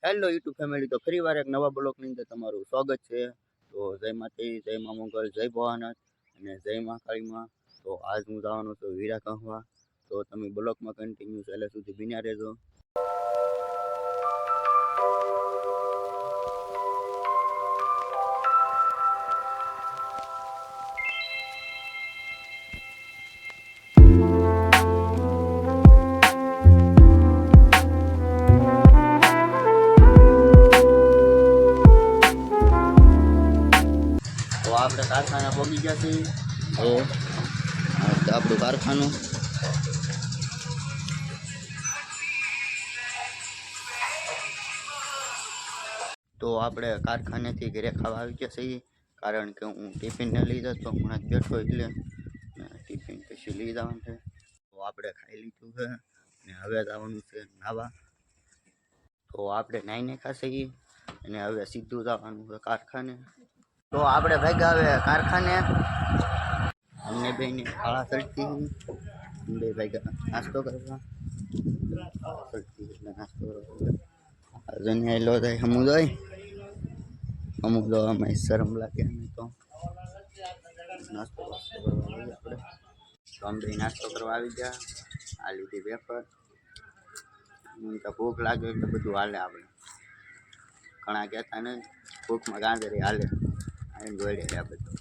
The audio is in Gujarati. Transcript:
હેલો યુટ્યુબ ફેમિલી, તો ફરી વાર એક નવા બ્લોગની અંદર તમારું સ્વાગત છે. તો જય માતાજી, જય મા મંગળ, જય ભવાનાથ અને જય મા કાળીમાં. તો આજ હું જવાનો છું વીરા કહવા. તો તમે બ્લોગમાં કન્ટિન્યુ છેલ્લે સુધી બન્યા રહેજો. તો આપણે કારખાના પહોંચી ગયા છીએ. તો આપણું કારખાનું. તો આપણે કારખાનેથી ઘરે ખાવા આવી ગયા છીએ, કારણ કે હું ટિફિનને લઈ જતો હમણાં જ બેઠો એટલે ટિફિન પછી લઈ જવાનું છે. તો આપણે ખાઈ લીધું છે અને હવે જવાનું છે નાવા. તો આપણે નાઈને ખાશે અને હવે સીધું જવાનું છે કારખાને. તો આપણે ભેગા હવે કારખાને. અમને બેને ખાડા ચડતી બે ભેગા નાસ્તો કરવા ચડતી એટલે નાસ્તો કરવા જઈને લો જાય અમુક દવામાં શરમ લાગે અમે તો નાસ્તો કરવા લઈએ આપણે. તો અમે બે નાસ્તો કરવા આવી ગયા. આ લીધી વેફર. તો ભૂખ લાગે એટલે બધું હાલે. આપણે ઘણા કહેતા નહીં ભૂખમાં ગાંધરી હાલે આવીને દોડે આ બધું.